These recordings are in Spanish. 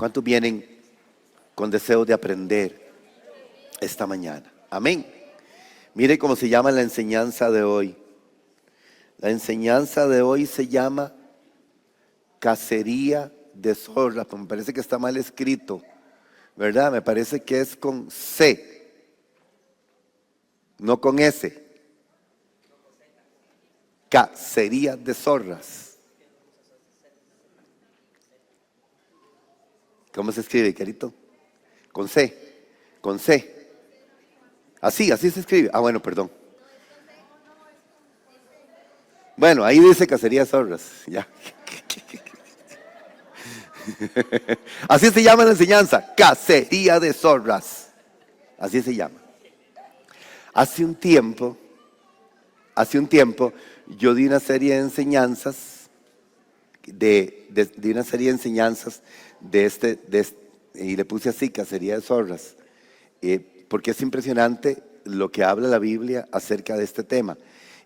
¿Cuántos vienen con deseo de aprender esta mañana? Amén. Mire cómo se llama la enseñanza de hoy. La enseñanza de hoy se llama cacería de zorras. Me parece que está mal escrito, ¿verdad? Me parece que es con C, no con S. Cacería de zorras. ¿Cómo se escribe, Carito? Con C, con C. Así se escribe. Ah, bueno, perdón. Bueno, ahí dice cacería de zorras. Ya. Así se llama la enseñanza, cacería de zorras. Así se llama. Hace un tiempo, yo di una serie de enseñanzas, y le puse así, cacería de zorras, porque es impresionante lo que habla la Biblia acerca de este tema.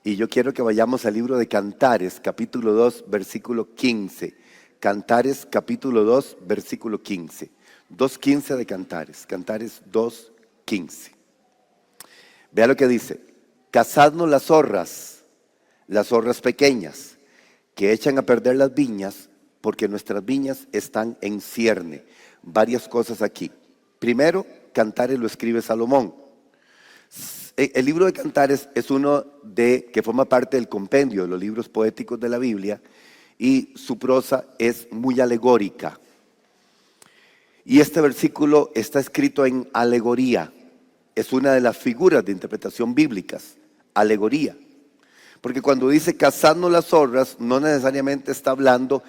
Y yo quiero que vayamos al libro de Cantares, capítulo 2, versículo 15. Cantares, capítulo 2, versículo 15. 2.15 de Cantares. Cantares 2.15. Vea lo que dice. Cazadnos las zorras pequeñas, que echan a perder las viñas, porque nuestras viñas están en cierne. Varias cosas aquí. Primero, Cantares lo escribe Salomón. El libro de Cantares es uno que forma parte del compendio de los libros poéticos de la Biblia, y su prosa es muy alegórica. Y este versículo está escrito en alegoría. Es una de las figuras de interpretación bíblicas, alegoría. Porque cuando dice cazadnos las zorras, no necesariamente está hablando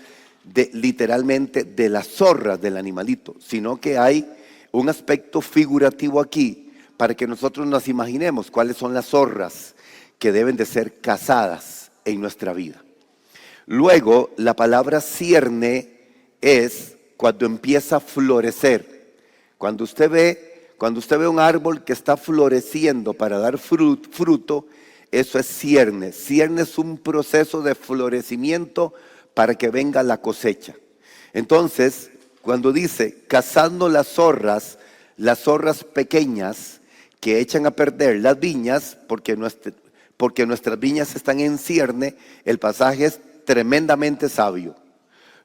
literalmente de las zorras del animalito, sino que hay un aspecto figurativo aquí para que nosotros nos imaginemos cuáles son las zorras que deben de ser cazadas en nuestra vida. Luego, la palabra cierne es cuando empieza a florecer. Cuando usted ve un árbol que está floreciendo para dar fruto, eso es cierne. Cierne es un proceso de florecimiento para que venga la cosecha. Entonces, cuando dice cazando las zorras pequeñas que echan a perder las viñas, porque nuestras viñas están en cierne, el pasaje es tremendamente sabio.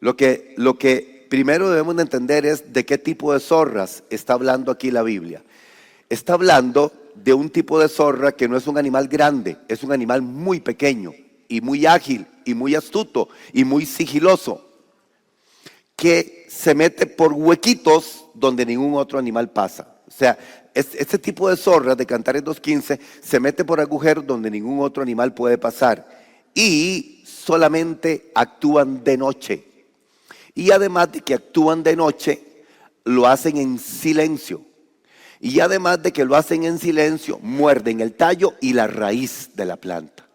Lo que primero debemos de entender es de qué tipo de zorras está hablando aquí la Biblia. Está hablando de un tipo de zorra que no es un animal grande, es un animal muy pequeño y muy ágil y muy astuto y muy sigiloso, que se mete por huequitos donde ningún otro animal pasa. O sea, este tipo de zorras de Cantares 2.15 se mete por agujeros donde ningún otro animal puede pasar, y solamente actúan de noche. Y además de que actúan de noche, lo hacen en silencio. Y además de que lo hacen en silencio, muerden el tallo y la raíz de la planta.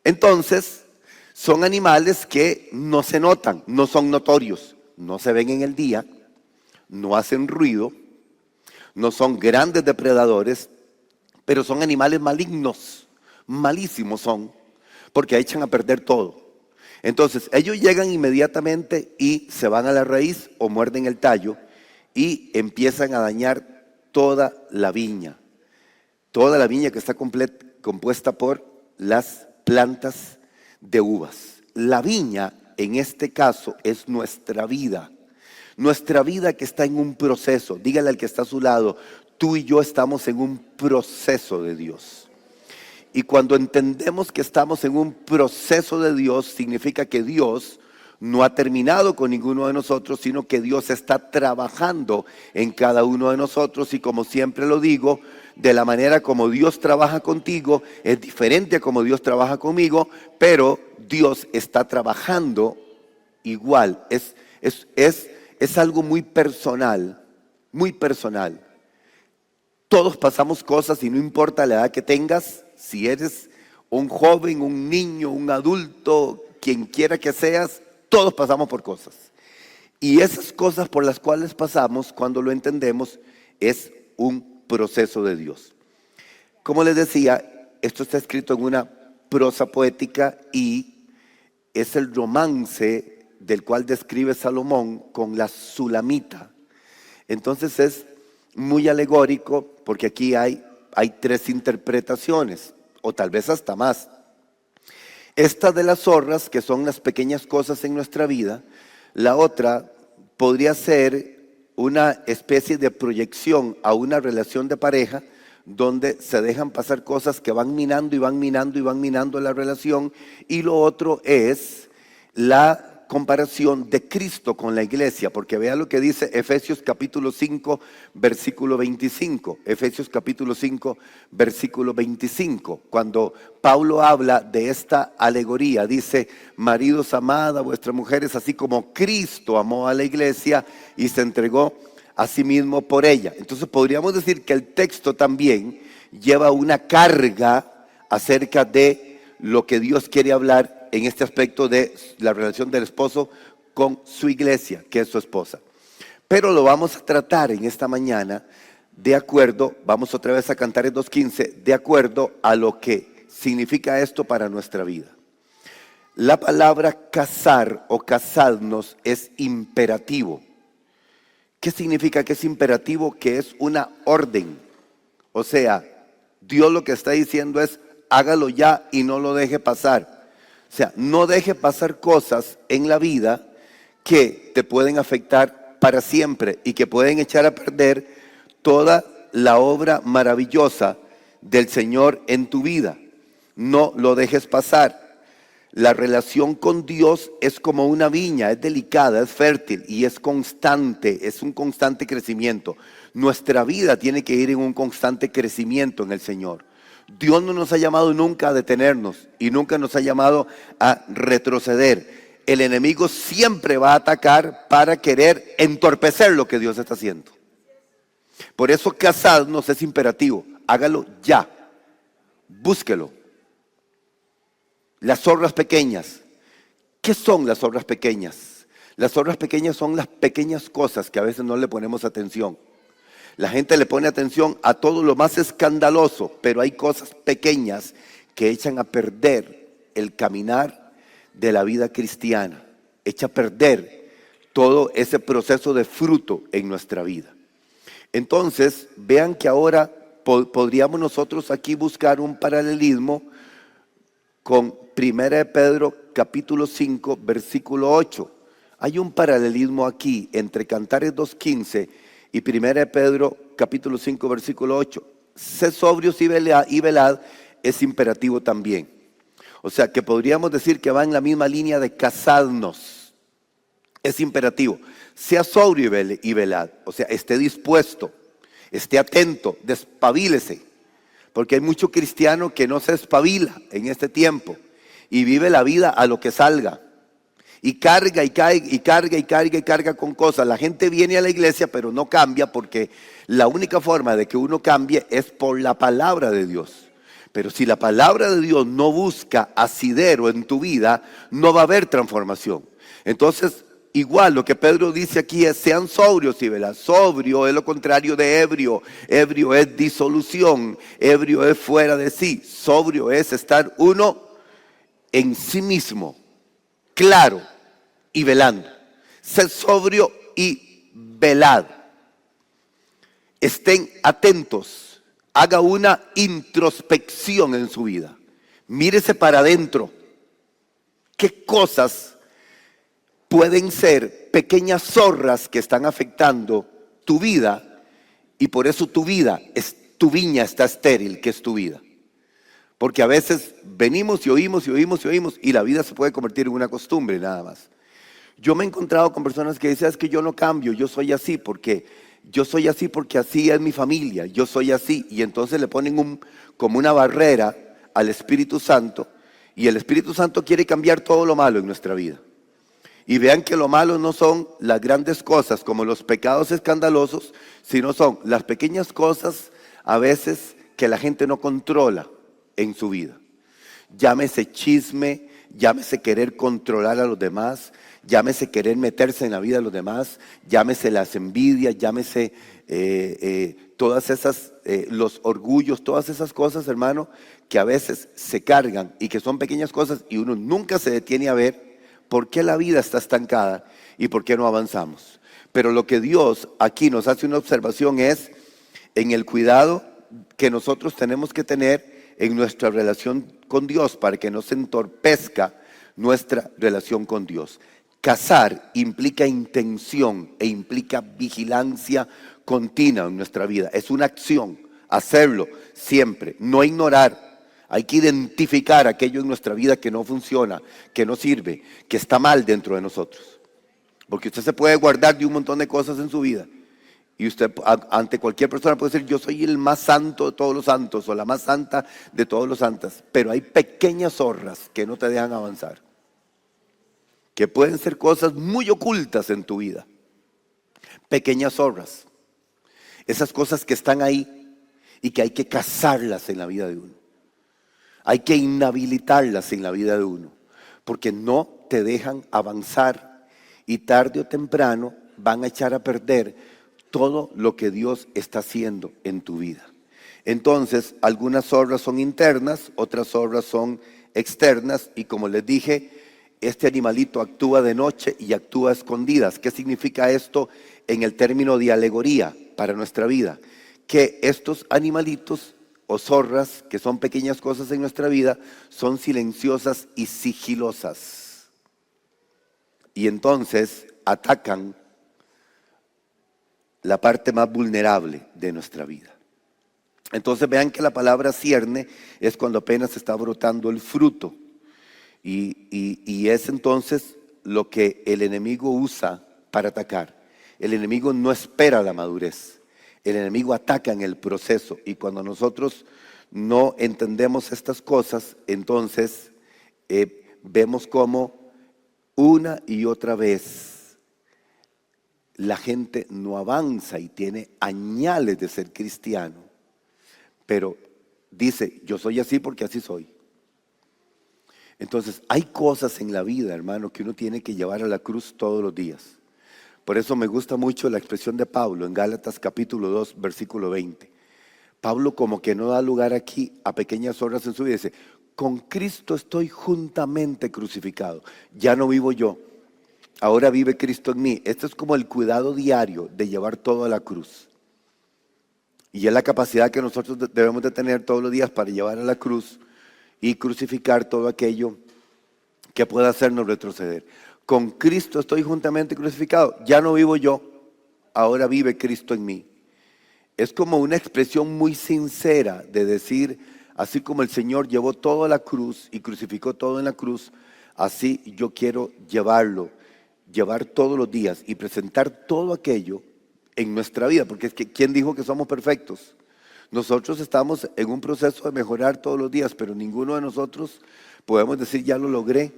Entonces, son animales que no se notan, no son notorios, no se ven en el día, no hacen ruido, no son grandes depredadores, pero son animales malignos, malísimos son, porque echan a perder todo. Entonces, ellos llegan inmediatamente y se van a la raíz o muerden el tallo y empiezan a dañar toda la viña que está compuesta por las plantas de uvas. La viña, en este caso, es nuestra vida que está en un proceso. Dígale al que está a su lado, tú y yo estamos en un proceso de Dios. Y cuando entendemos que estamos en un proceso de Dios, significa que Dios no ha terminado con ninguno de nosotros, sino que Dios está trabajando en cada uno de nosotros. Y como siempre lo digo, de la manera como Dios trabaja contigo es diferente a como Dios trabaja conmigo, pero Dios está trabajando igual. Es algo muy personal, muy personal. Todos pasamos cosas y no importa la edad que tengas, si eres un joven, un niño, un adulto, quien quiera que seas, todos pasamos por cosas. Y esas cosas por las cuales pasamos, cuando lo entendemos, es un proceso de Dios. Como les decía, esto está escrito en una prosa poética y es el romance del cual describe Salomón con la sulamita. Entonces es muy alegórico porque aquí hay tres interpretaciones, o tal vez hasta más. Esta de las zorras, que son las pequeñas cosas en nuestra vida. La otra podría ser una especie de proyección a una relación de pareja donde se dejan pasar cosas que van minando y van minando y van minando la relación. Y lo otro es la comparación de Cristo con la iglesia, porque vea lo que dice Efesios capítulo 5, versículo 25. Efesios capítulo 5, versículo 25. Cuando Pablo habla de esta alegoría, dice: maridos, amad a vuestras mujeres, así como Cristo amó a la iglesia y se entregó a sí mismo por ella. Entonces podríamos decir que el texto también lleva una carga acerca de lo que Dios quiere hablar en este aspecto de la relación del esposo con su iglesia, que es su esposa. Pero lo vamos a tratar en esta mañana de acuerdo, vamos otra vez a Cantares 2:15, de acuerdo a lo que significa esto para nuestra vida. La palabra casar o casarnos es imperativo. ¿Qué significa que es imperativo? Que es una orden. O sea, Dios lo que está diciendo es: hágalo ya y no lo deje pasar. O sea, no deje pasar cosas en la vida que te pueden afectar para siempre y que pueden echar a perder toda la obra maravillosa del Señor en tu vida. No lo dejes pasar. La relación con Dios es como una viña, es delicada, es fértil y es constante, es un constante crecimiento. Nuestra vida tiene que ir en un constante crecimiento en el Señor. Dios no nos ha llamado nunca a detenernos y nunca nos ha llamado a retroceder. El enemigo siempre va a atacar para querer entorpecer lo que Dios está haciendo. Por eso casarnos es imperativo. Hágalo ya. Búsquelo. Las zorras pequeñas. ¿Qué son las zorras pequeñas? Las zorras pequeñas son las pequeñas cosas que a veces no le ponemos atención. La gente le pone atención a todo lo más escandaloso, pero hay cosas pequeñas que echan a perder el caminar de la vida cristiana. Echa a perder todo ese proceso de fruto en nuestra vida. Entonces, vean que ahora podríamos nosotros aquí buscar un paralelismo con 1 de Pedro capítulo 5, versículo 8. Hay un paralelismo aquí entre Cantares 2:15 y 1 de Pedro capítulo 5 versículo 8. Sé sobrios y velad es imperativo también. O sea que podríamos decir que va en la misma línea de casarnos. Es imperativo. Sea sobrio y velad. O sea, esté dispuesto, esté atento, despabilese. Porque hay mucho cristiano que no se espabila en este tiempo y vive la vida a lo que salga. Y carga y cae y carga y carga y carga con cosas. La gente viene a la iglesia pero no cambia, porque la única forma de que uno cambie es por la palabra de Dios. Pero si la palabra de Dios no busca asidero en tu vida, no va a haber transformación. Entonces, igual lo que Pedro dice aquí es: sean sobrios y velad. Sobrio es lo contrario de ebrio. Ebrio es disolución. Ebrio es fuera de sí. Sobrio es estar uno en sí mismo, claro y velando. Sed sobrio y velad. Estén atentos. Haga una introspección en su vida. Mírese para adentro. ¿Qué cosas pueden ser pequeñas zorras que están afectando tu vida? Y por eso tu viña está estéril, que es tu vida. Porque a veces venimos y oímos y oímos y oímos y la vida se puede convertir en una costumbre nada más. Yo me he encontrado con personas que dicen: es que yo no cambio, yo soy así porque así es mi familia, yo soy así. Y entonces le ponen como una barrera al Espíritu Santo, y el Espíritu Santo quiere cambiar todo lo malo en nuestra vida. Y vean que lo malo no son las grandes cosas como los pecados escandalosos, sino son las pequeñas cosas a veces que la gente no controla en su vida. Llámese chisme, llámese querer controlar a los demás, llámese querer meterse en la vida de los demás, llámese las envidias, llámese todas esas, los orgullos, todas esas cosas, hermano, que a veces se cargan y que son pequeñas cosas y uno nunca se detiene a ver por qué la vida está estancada y por qué no avanzamos. Pero lo que Dios aquí nos hace una observación es en el cuidado que nosotros tenemos que tener en nuestra relación con Dios para que no se entorpezca nuestra relación con Dios. Casar implica intención e implica vigilancia continua en nuestra vida. Es una acción, hacerlo siempre, no ignorar. Hay que identificar aquello en nuestra vida que no funciona, que no sirve, que está mal dentro de nosotros. Porque usted se puede guardar de un montón de cosas en su vida. Y usted ante cualquier persona puede decir, yo soy el más santo de todos los santos o la más santa de todos los santos. Pero hay pequeñas zorras que no te dejan avanzar. Que pueden ser cosas muy ocultas en tu vida. Pequeñas zorras. Esas cosas que están ahí y que hay que cazarlas en la vida de uno. Hay que inhabilitarlas en la vida de uno. Porque no te dejan avanzar y tarde o temprano van a echar a perder todo lo que Dios está haciendo en tu vida. Entonces, algunas zorras son internas, otras zorras son externas y como les dije, este animalito actúa de noche y actúa a escondidas. ¿Qué significa esto en el término de alegoría para nuestra vida? Que estos animalitos o zorras, que son pequeñas cosas en nuestra vida, son silenciosas y sigilosas. Y entonces atacan la parte más vulnerable de nuestra vida. Entonces vean que la palabra cierne es cuando apenas está brotando el fruto. Y es entonces lo que el enemigo usa para atacar. El enemigo no espera la madurez. El enemigo ataca en el proceso. Y cuando nosotros no entendemos estas cosas, entonces vemos cómo una y otra vez la gente no avanza y tiene añales de ser cristiano. Pero dice, yo soy así porque así soy. Entonces, hay cosas en la vida, hermano, que uno tiene que llevar a la cruz todos los días. Por eso me gusta mucho la expresión de Pablo en Gálatas capítulo 2, versículo 20. Pablo como que no da lugar aquí a pequeñas horas en su vida. Dice, con Cristo estoy juntamente crucificado. Ya no vivo yo, ahora vive Cristo en mí. Esto es como el cuidado diario de llevar todo a la cruz. Y es la capacidad que nosotros debemos de tener todos los días para llevar a la cruz y crucificar todo aquello que pueda hacernos retroceder. Con Cristo estoy juntamente crucificado. Ya no vivo yo, ahora vive Cristo en mí. Es como una expresión muy sincera de decir, así como el Señor llevó todo a la cruz y crucificó todo en la cruz, así yo quiero llevar todos los días y presentar todo aquello en nuestra vida. Porque es que, ¿quién dijo que somos perfectos? Nosotros estamos en un proceso de mejorar todos los días, pero ninguno de nosotros podemos decir, ya lo logré.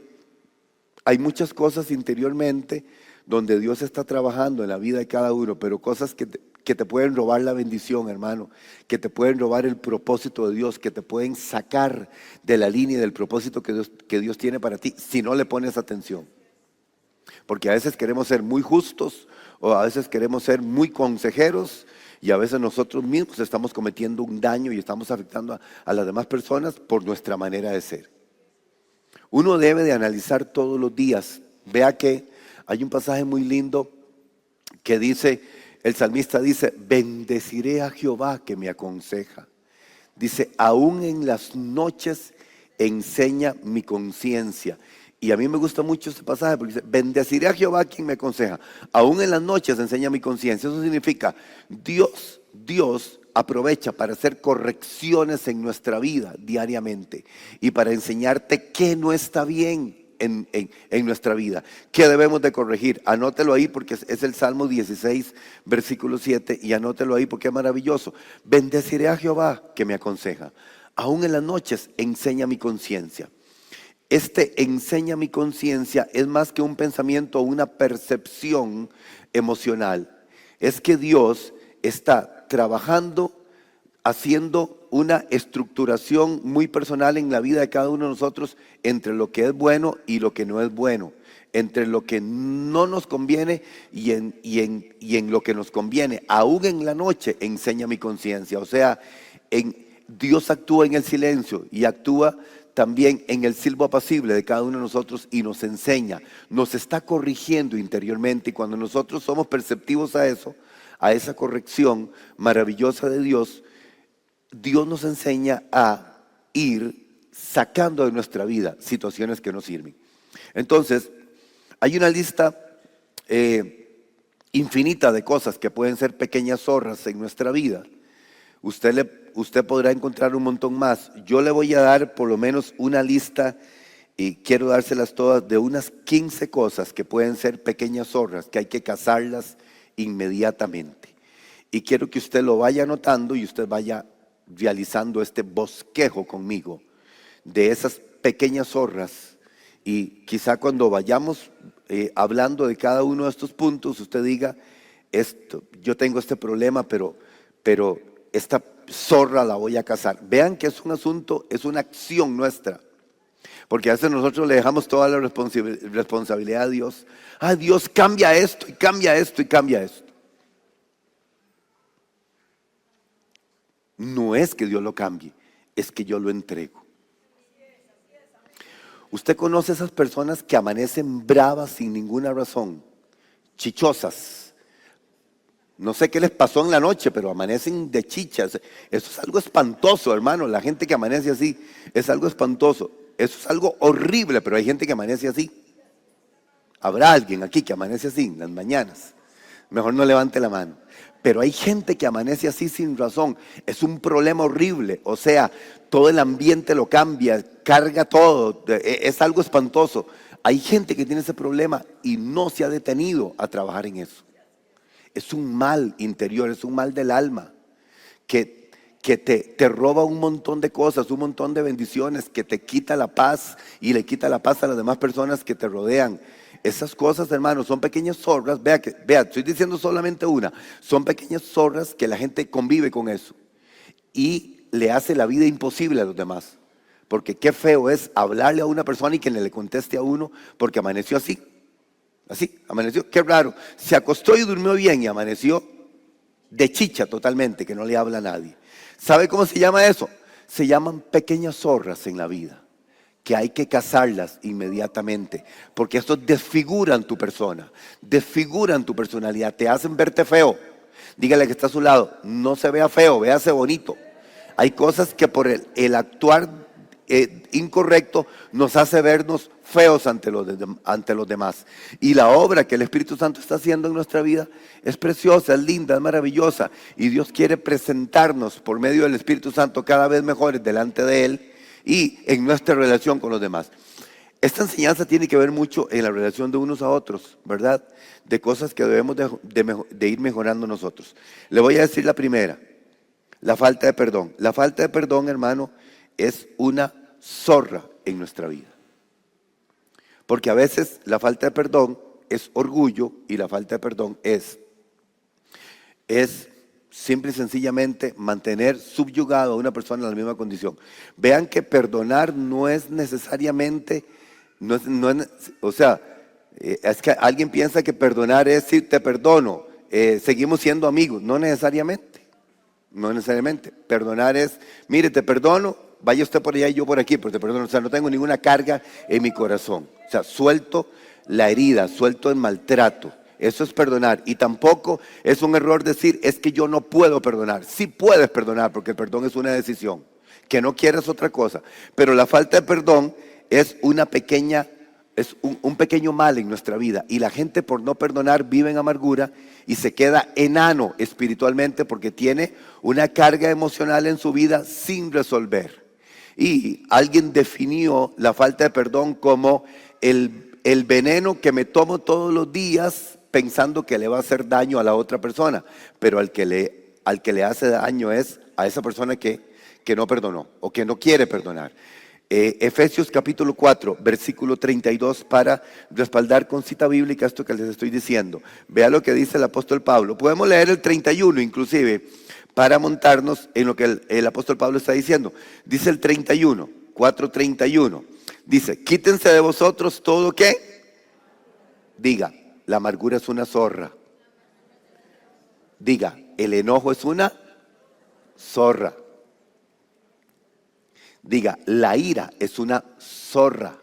Hay muchas cosas interiormente donde Dios está trabajando en la vida de cada uno, pero cosas que te pueden robar la bendición, hermano, que te pueden robar el propósito de Dios, que te pueden sacar de la línea del propósito que Dios tiene para ti, si no le pones atención. Porque a veces queremos ser muy justos o a veces queremos ser muy consejeros y a veces nosotros mismos estamos cometiendo un daño y estamos afectando a las demás personas por nuestra manera de ser. Uno debe de analizar todos los días. Vea que hay un pasaje muy lindo que dice, el salmista dice, bendeciré a Jehová que me aconseja. Dice, aún en las noches enseña mi conciencia. Y a mí me gusta mucho este pasaje porque dice, bendeciré a Jehová quien me aconseja. Aún en las noches enseña mi conciencia. Eso significa, Dios aprovecha para hacer correcciones en nuestra vida diariamente y para enseñarte qué no está bien en nuestra vida, qué debemos de corregir. Anótelo ahí porque es el Salmo 16, versículo 7, y anótelo ahí porque es maravilloso. Bendeciré a Jehová que me aconseja. Aún en las noches enseña mi conciencia. Enseña mi conciencia es más que un pensamiento o una percepción emocional. Es que Dios está trabajando, haciendo una estructuración muy personal en la vida de cada uno de nosotros entre lo que es bueno y lo que no es bueno, entre lo que no nos conviene y en lo que nos conviene. Aún en la noche enseña mi conciencia. O sea, Dios actúa en el silencio y actúa también en el silbo apacible de cada uno de nosotros y nos enseña, nos está corrigiendo interiormente, y cuando nosotros somos perceptivos a eso, a esa corrección maravillosa de Dios, Dios nos enseña a ir sacando de nuestra vida situaciones que no sirven. Entonces, hay una lista infinita de cosas que pueden ser pequeñas zorras en nuestra vida. Usted podrá encontrar un montón más. Yo le voy a dar por lo menos una lista, y quiero dárselas todas, de unas 15 cosas que pueden ser pequeñas zorras, que hay que cazarlas inmediatamente. Y quiero que usted lo vaya anotando y usted vaya realizando este bosquejo conmigo de esas pequeñas zorras. Y quizá cuando vayamos hablando de cada uno de estos puntos, usted diga, yo tengo este problema, pero esta zorra la voy a cazar. Vean que es un asunto, es una acción nuestra. Porque a veces nosotros le dejamos toda la responsabilidad a Dios. Dios cambia esto y cambia esto y cambia esto. No es que Dios lo cambie, es que yo lo entrego. Usted conoce a esas personas que amanecen bravas sin ninguna razón, chichosas. No sé qué les pasó en la noche, pero amanecen de chichas. Eso es algo espantoso, hermano. La gente que amanece así es algo espantoso. Eso es algo horrible, pero hay gente que amanece así. Habrá alguien aquí que amanece así en las mañanas. Mejor no levante la mano. Pero hay gente que amanece así sin razón. Es un problema horrible. O sea, todo el ambiente lo cambia, carga todo. Es algo espantoso. Hay gente que tiene ese problema y no se ha detenido a trabajar en eso. Es un mal interior, es un mal del alma que te roba un montón de cosas, un montón de bendiciones, que te quita la paz y le quita la paz a las demás personas que te rodean. Esas cosas, hermanos, son pequeñas zorras. Vea, estoy diciendo solamente una. Son pequeñas zorras que la gente convive con eso y le hace la vida imposible a los demás. Porque qué feo es hablarle a una persona y que le conteste a uno porque amaneció así. Así, amaneció, qué raro. Se acostó y durmió bien y amaneció de chicha totalmente, que no le habla a nadie. ¿Sabe cómo se llama eso? Se llaman pequeñas zorras en la vida, que hay que cazarlas inmediatamente, porque estos desfiguran tu persona, desfiguran tu personalidad, te hacen verte feo. Dígale que está a su lado, no se vea feo, véase bonito. Hay cosas que por el actuar incorrecto nos hace vernos feos ante los demás. Y la obra que el Espíritu Santo está haciendo en nuestra vida es preciosa, es linda, es maravillosa. Y Dios quiere presentarnos por medio del Espíritu Santo cada vez mejores delante de Él y en nuestra relación con los demás. Esta enseñanza tiene que ver mucho en la relación de unos a otros, ¿verdad? De cosas que debemos de ir mejorando nosotros. Le voy a decir la primera, la falta de perdón. La falta de perdón, hermano, es una zorra en nuestra vida. Porque a veces la falta de perdón es orgullo y la falta de perdón es simple y sencillamente mantener subyugado a una persona en la misma condición. Vean que perdonar no es necesariamente, es que alguien piensa que perdonar es decir, te perdono, seguimos siendo amigos. No necesariamente, no necesariamente. Perdonar es, mire, te perdono, vaya usted por allá y yo por aquí, pero te perdono. O sea, no tengo ninguna carga en mi corazón. O sea, suelto la herida, suelto el maltrato. Eso es perdonar. Y tampoco es un error decir, es que yo no puedo perdonar. Sí puedes perdonar, porque el perdón es una decisión. Que no quieres otra cosa. Pero la falta de perdón es un pequeño mal en nuestra vida. Y la gente por no perdonar vive en amargura y se queda enano espiritualmente porque tiene una carga emocional en su vida sin resolver. Y alguien definió la falta de perdón como el veneno que me tomo todos los días pensando que le va a hacer daño a la otra persona, pero al que le hace daño es a esa persona que no perdonó o que no quiere perdonar. Efesios capítulo 4, versículo 32, para respaldar con cita bíblica esto que les estoy diciendo. Vea lo que dice el apóstol Pablo. Podemos leer el 31 inclusive, para montarnos en lo que el apóstol Pablo está diciendo. Dice el 31, 4:31. Dice, quítense de vosotros todo ¿qué? Diga, la amargura es una zorra. Diga, el enojo es una zorra. Diga, la ira es una zorra.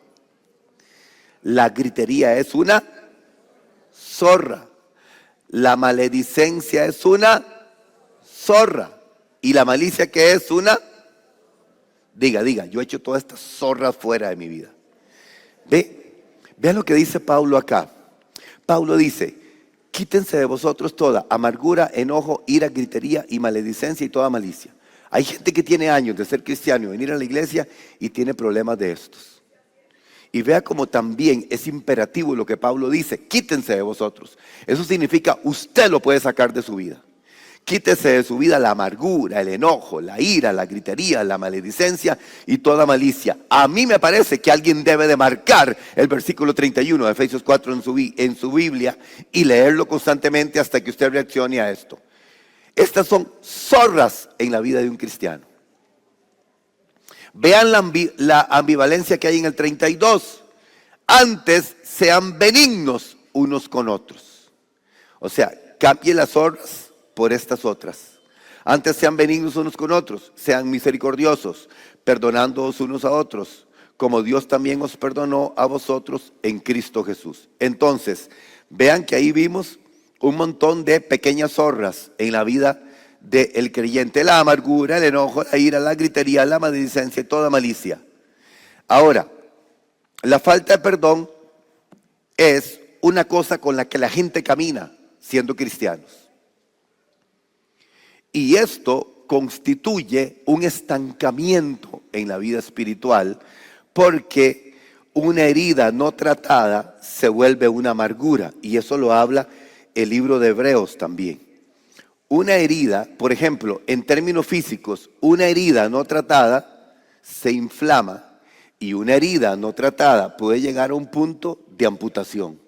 La gritería es una zorra. La maledicencia es una zorra. ¿Y la malicia qué es? Una. Diga, yo he hecho todas estas zorras fuera de mi vida. Vean lo que dice Pablo acá. Pablo dice, quítense de vosotros toda amargura, enojo, ira, gritería y maledicencia y toda malicia. Hay gente que tiene años de ser cristiano y venir a la iglesia y tiene problemas de estos. Y vea como también es imperativo lo que Pablo dice, quítense de vosotros. Eso significa, usted lo puede sacar de su vida. Quítese de su vida la amargura, el enojo, la ira, la gritería, la maledicencia y toda malicia. A mí me parece que alguien debe de marcar el versículo 31 de Efesios 4 en su Biblia y leerlo constantemente hasta que usted reaccione a esto. Estas son zorras en la vida de un cristiano. Vean la ambivalencia que hay en el 32. Antes sean benignos unos con otros. O sea, cambie las zorras por estas otras. Antes sean benignos unos con otros, sean misericordiosos, perdonándoos unos a otros, como Dios también os perdonó a vosotros en Cristo Jesús. Entonces, vean que ahí vimos un montón de pequeñas zorras en la vida del creyente. La amargura, el enojo, la ira, la gritería, la maledicencia y toda malicia. Ahora, la falta de perdón es una cosa con la que la gente camina siendo cristianos. Y esto constituye un estancamiento en la vida espiritual porque una herida no tratada se vuelve una amargura. Y eso lo habla el libro de Hebreos también. Una herida, por ejemplo, en términos físicos, una herida no tratada se inflama y una herida no tratada puede llegar a un punto de amputación.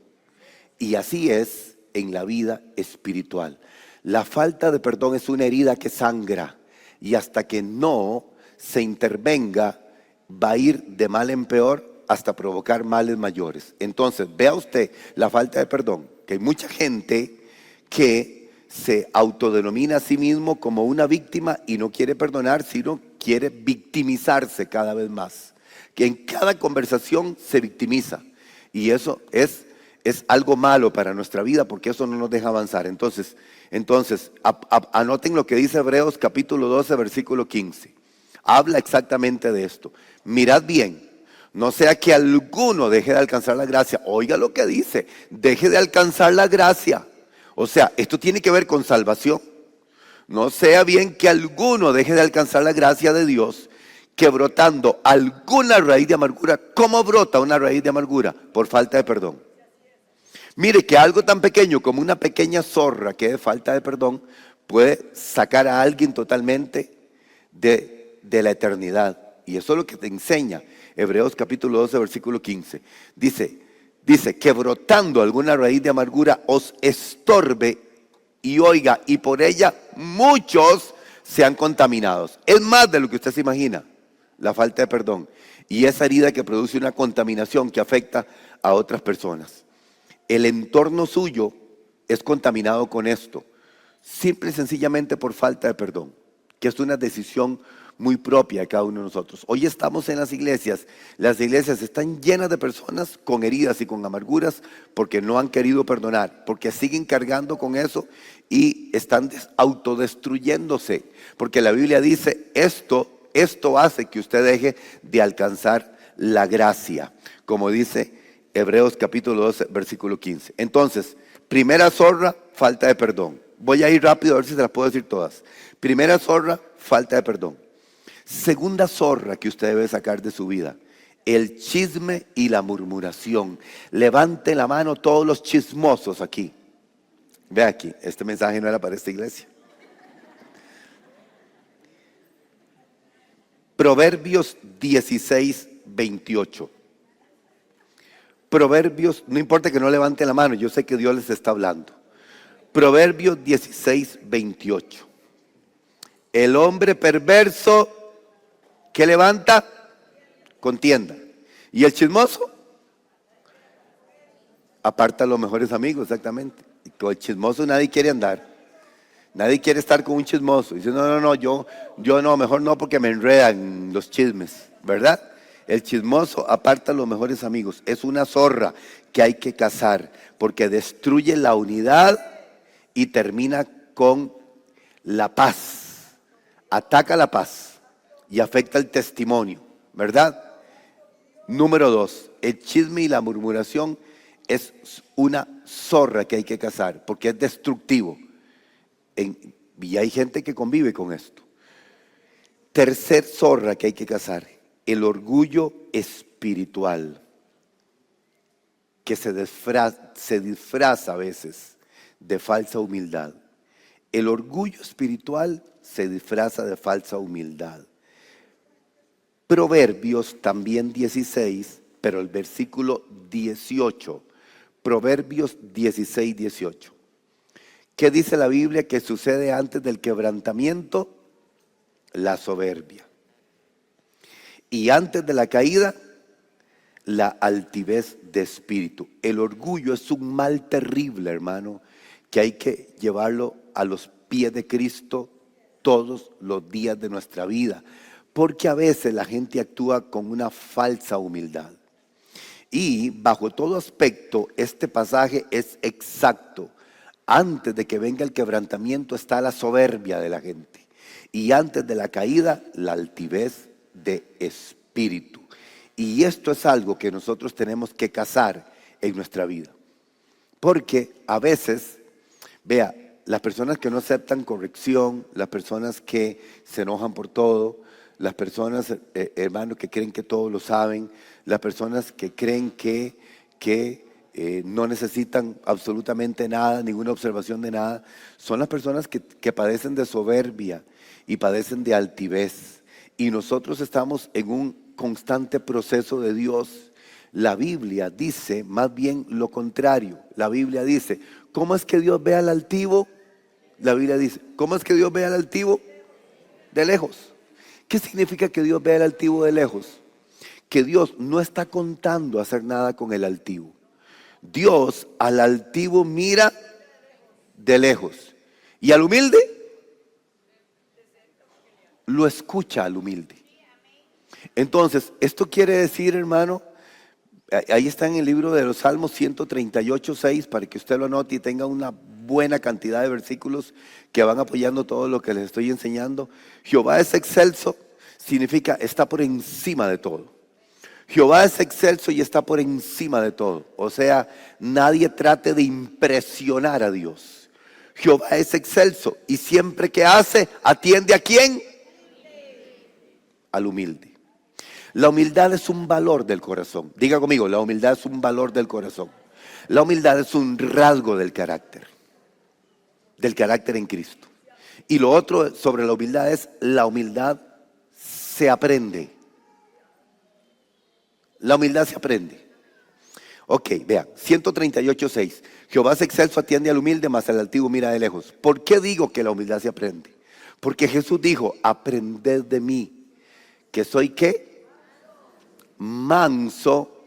Y así es en la vida espiritual. La falta de perdón es una herida que sangra y hasta que no se intervenga va a ir de mal en peor hasta provocar males mayores. Entonces, vea usted la falta de perdón, que hay mucha gente que se autodenomina a sí mismo como una víctima y no quiere perdonar, sino quiere victimizarse cada vez más. Que en cada conversación se victimiza y eso es algo malo para nuestra vida porque eso no nos deja avanzar. Entonces anoten lo que dice Hebreos capítulo 12, versículo 15. Habla exactamente de esto. Mirad bien, no sea que alguno deje de alcanzar la gracia. Oiga lo que dice, deje de alcanzar la gracia. O sea, esto tiene que ver con salvación. No sea bien que alguno deje de alcanzar la gracia de Dios, que brotando alguna raíz de amargura. ¿Cómo brota una raíz de amargura? Por falta de perdón. Mire que algo tan pequeño como una pequeña zorra que es falta de perdón puede sacar a alguien totalmente de la eternidad. Y eso es lo que te enseña Hebreos capítulo 12, versículo 15. Dice que brotando alguna raíz de amargura os estorbe y oiga, y por ella muchos sean contaminados. Es más de lo que usted se imagina, la falta de perdón. Y esa herida que produce una contaminación que afecta a otras personas. El entorno suyo es contaminado con esto, simple y sencillamente por falta de perdón, que es una decisión muy propia de cada uno de nosotros. Hoy estamos en las iglesias están llenas de personas con heridas y con amarguras porque no han querido perdonar, porque siguen cargando con eso y están autodestruyéndose, porque la Biblia dice esto hace que usted deje de alcanzar la gracia, como dice Hebreos capítulo 12, versículo 15. Entonces, primera zorra, falta de perdón. Voy a ir rápido a ver si se las puedo decir todas. Primera zorra, falta de perdón. Segunda zorra que usted debe sacar de su vida, el chisme y la murmuración. Levante la mano todos los chismosos aquí. Ve aquí, este mensaje no era para esta iglesia. Proverbios 16, 28. Proverbios, no importa que no levante la mano, yo sé que Dios les está hablando. Proverbios 16, 28. El hombre perverso que levanta contienda. Y el chismoso aparta a los mejores amigos, exactamente. Y con el chismoso nadie quiere andar. Nadie quiere estar con un chismoso. Dice, no, no, no, yo no, mejor no porque me enredan los chismes, ¿verdad? El chismoso aparta a los mejores amigos. Es una zorra que hay que cazar porque destruye la unidad y termina con la paz. Ataca la paz y afecta el testimonio, ¿verdad? Número 2, el chisme y la murmuración es una zorra que hay que cazar porque es destructivo. Y hay gente que convive con esto. Tercer zorra que hay que cazar, el orgullo espiritual, que se disfraza a veces de falsa humildad. El orgullo espiritual se disfraza de falsa humildad. Proverbios también 16, pero el versículo 18. Proverbios 16, 18. ¿Qué dice la Biblia que sucede antes del quebrantamiento? La soberbia. Y antes de la caída, la altivez de espíritu. El orgullo es un mal terrible, hermano, que hay que llevarlo a los pies de Cristo todos los días de nuestra vida. Porque a veces la gente actúa con una falsa humildad. Y bajo todo aspecto, este pasaje es exacto. Antes de que venga el quebrantamiento está la soberbia de la gente. Y antes de la caída, la altivez de espíritu. Y esto es algo que nosotros tenemos que cazar en nuestra vida. Porque a veces, vea, las personas que no aceptan corrección, las personas que se enojan por todo, las personas, hermanos, que creen que todo lo saben, las personas que creen que no necesitan absolutamente nada, ninguna observación de nada, son las personas que padecen de soberbia y padecen de altivez. Y nosotros estamos en un constante proceso de Dios. La Biblia dice más bien lo contrario. La Biblia dice, ¿cómo es que Dios ve al altivo? La Biblia dice, ¿cómo es que Dios ve al altivo? De lejos. ¿Qué significa que Dios ve al altivo de lejos? Que Dios no está contando hacer nada con el altivo. Dios al altivo mira de lejos. Y al humilde lo escucha al humilde. Entonces, esto quiere decir, hermano, ahí está en el libro de los Salmos 138, 6, para que usted lo anote y tenga una buena cantidad de versículos que van apoyando todo lo que les estoy enseñando. Jehová es excelso, significa está por encima de todo. Jehová es excelso y está por encima de todo. O sea, nadie trate de impresionar a Dios. Jehová es excelso y siempre que hace, atiende ¿a quién? Al humilde. La humildad es un valor del corazón. Diga conmigo, la humildad es un valor del corazón. La humildad es un rasgo del carácter en Cristo. Y lo otro sobre la humildad es, la humildad se aprende. La humildad se aprende. Ok, vean, 138:6. Jehová es excelso, atiende al humilde, mas al altivo mira de lejos. ¿Por qué digo que la humildad se aprende? Porque Jesús dijo, aprended de mí, que soy ¿qué? Manso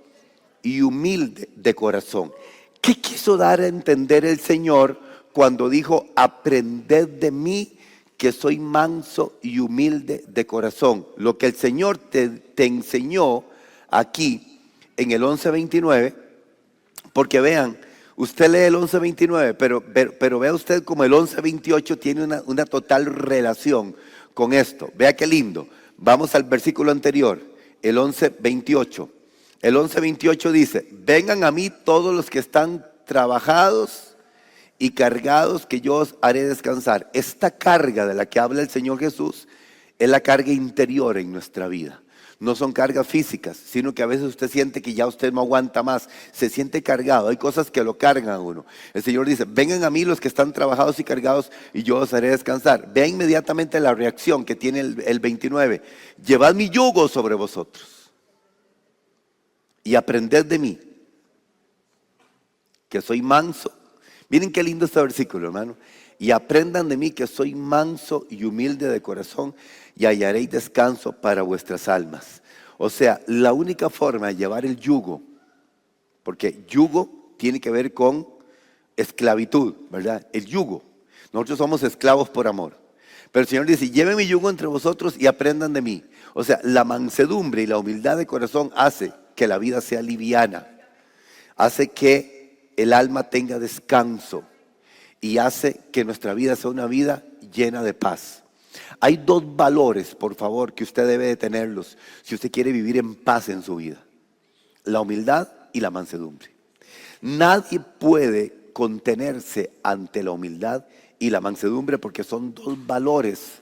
y humilde de corazón. ¿Qué quiso dar a entender el Señor cuando dijo, aprended de mí, que soy manso y humilde de corazón? Lo que el Señor te enseñó aquí en el 11:29, porque vean, usted lee el 11:29, pero vea usted como el 11:28 tiene una total relación con esto. Vea qué lindo. Vamos al versículo anterior, el 11:28. El 11:28 dice, vengan a mí todos los que están trabajados y cargados, que yo os haré descansar. Esta carga de la que habla el Señor Jesús es la carga interior en nuestra vida. No son cargas físicas, sino que a veces usted siente que ya usted no aguanta más, se siente cargado, hay cosas que lo cargan a uno. El Señor dice, vengan a mí los que están trabajados y cargados y yo os haré descansar. Vea inmediatamente la reacción que tiene el 29. Llevad mi yugo sobre vosotros y aprended de mí, que soy manso. Miren qué lindo este versículo, hermano. Y aprendan de mí, que soy manso y humilde de corazón, y hallaréis descanso para vuestras almas. O sea, la única forma de llevar el yugo, porque yugo tiene que ver con esclavitud, ¿verdad? El yugo. Nosotros somos esclavos por amor. Pero el Señor dice, lleven mi yugo entre vosotros y aprendan de mí. O sea, la mansedumbre y la humildad de corazón hace que la vida sea liviana, hace que el alma tenga descanso y hace que nuestra vida sea una vida llena de paz. Hay dos valores, por favor, que usted debe de tenerlos si usted quiere vivir en paz en su vida: la humildad y la mansedumbre. Nadie puede contenerse ante la humildad y la mansedumbre porque son dos valores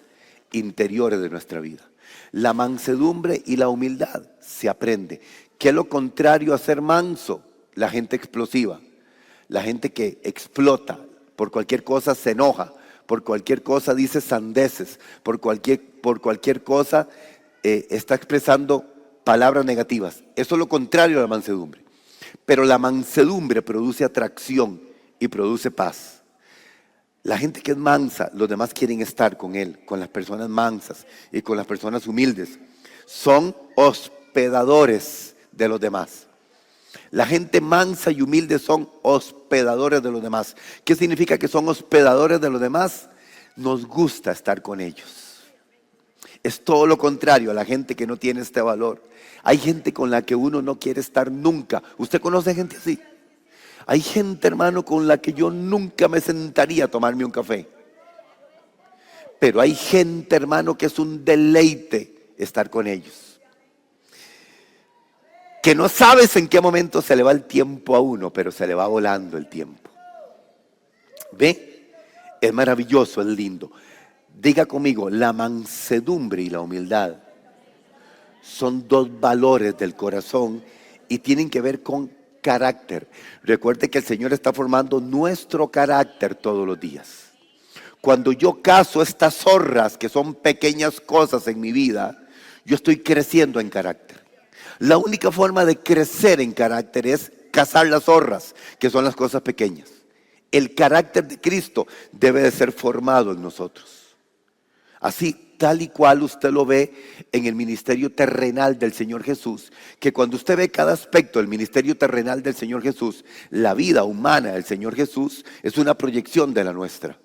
interiores de nuestra vida. La mansedumbre y la humildad se aprende. ¿Qué es lo contrario a ser manso? La gente explosiva, la gente que explota, por cualquier cosa se enoja, por cualquier cosa dice sandeces, por cualquier cosa está expresando palabras negativas. Eso es lo contrario a la mansedumbre. Pero la mansedumbre produce atracción y produce paz. La gente que es mansa, los demás quieren estar con él, con las personas mansas y con las personas humildes. Son hospedadores de los demás. La gente mansa y humilde son hospedadores de los demás. ¿Qué significa que son hospedadores de los demás? Nos gusta estar con ellos. Es todo lo contrario a la gente que no tiene este valor. Hay gente con la que uno no quiere estar nunca. ¿Usted conoce gente así? Hay gente, hermano, con la que yo nunca me sentaría a tomarme un café. Pero hay gente, hermano, que es un deleite estar con ellos. Que no sabes en qué momento se le va el tiempo a uno, pero se le va volando el tiempo. ¿Ve? Es maravilloso, es lindo. Diga conmigo, la mansedumbre y la humildad son dos valores del corazón y tienen que ver con carácter. Recuerde que el Señor está formando nuestro carácter todos los días. Cuando yo cazo estas zorras, que son pequeñas cosas en mi vida, yo estoy creciendo en carácter. La única forma de crecer en carácter es cazar las zorras, que son las cosas pequeñas. El carácter de Cristo debe de ser formado en nosotros. Así, tal y cual usted lo ve en el ministerio terrenal del Señor Jesús, que cuando usted ve cada aspecto del ministerio terrenal del Señor Jesús, la vida humana del Señor Jesús es una proyección de la nuestra.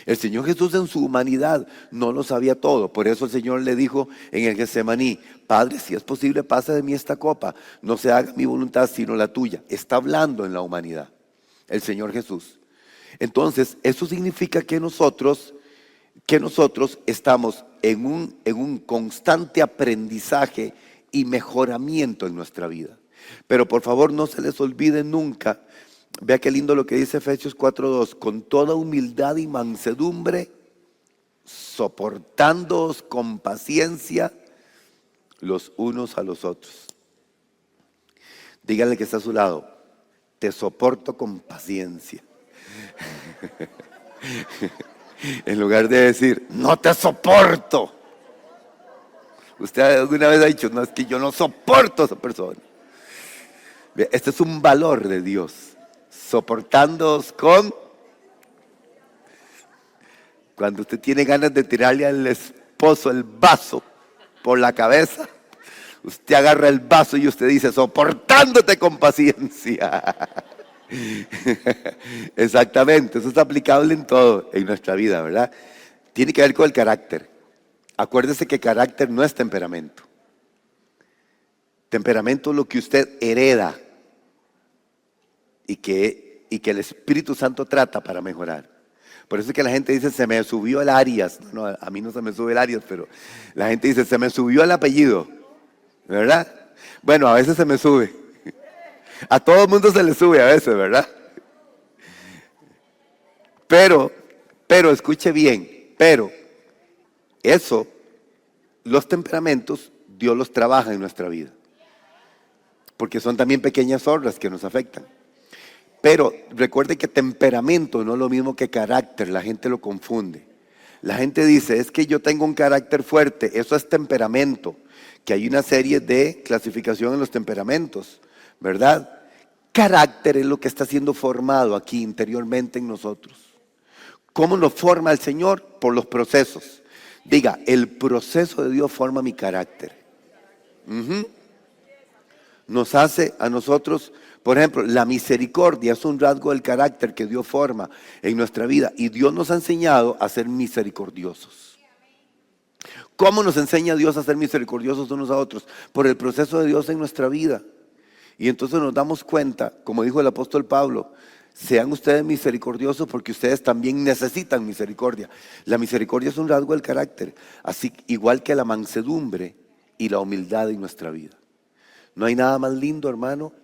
El Señor Jesús en su humanidad no lo sabía todo. Por eso el Señor le dijo en el Getsemaní: Padre, si es posible, pasa de mí esta copa. No se haga mi voluntad sino la tuya. Está hablando en la humanidad el Señor Jesús. Entonces, eso significa que nosotros estamos en un constante aprendizaje y mejoramiento en nuestra vida. Pero por favor, no se les olvide nunca. Vea qué lindo lo que dice Efesios 4:2: con toda humildad y mansedumbre, soportándoos con paciencia los unos a los otros. Dígale que está a su lado: te soporto con paciencia. En lugar de decir, no te soporto. Usted alguna vez ha dicho, no, es que yo no soporto a esa persona. Este es un valor de Dios. Soportándoos con... Cuando usted tiene ganas de tirarle al esposo el vaso por la cabeza, usted agarra el vaso y usted dice, soportándote con paciencia. Exactamente, eso es aplicable en todo en nuestra vida, ¿verdad? Tiene que ver con el carácter. Acuérdese que carácter no es temperamento. Temperamento es lo que usted hereda y que el Espíritu Santo trata para mejorar. Por eso es que la gente dice, se me subió el Arias. No, a mí no se me sube el Arias, pero la gente dice, se me subió el apellido, ¿verdad? Bueno, a veces se me sube. A todo el mundo se le sube a veces, ¿verdad? Pero escuche bien, los temperamentos, Dios los trabaja en nuestra vida. Porque son también pequeñas obras que nos afectan. Pero recuerde que temperamento no es lo mismo que carácter, la gente lo confunde. La gente dice, es que yo tengo un carácter fuerte, eso es temperamento, que hay una serie de clasificación en los temperamentos, ¿verdad? Carácter es lo que está siendo formado aquí interiormente en nosotros. ¿Cómo nos forma el Señor? Por los procesos. Diga, el proceso de Dios forma mi carácter. nos hace a nosotros, por ejemplo, la misericordia es un rasgo del carácter que Dios forma en nuestra vida y Dios nos ha enseñado a ser misericordiosos. ¿Cómo nos enseña Dios a ser misericordiosos unos a otros? Por el proceso de Dios en nuestra vida. Y entonces nos damos cuenta, como dijo el apóstol Pablo, sean ustedes misericordiosos porque ustedes también necesitan misericordia. La misericordia es un rasgo del carácter, así igual que la mansedumbre y la humildad en nuestra vida. No hay nada más lindo, hermano,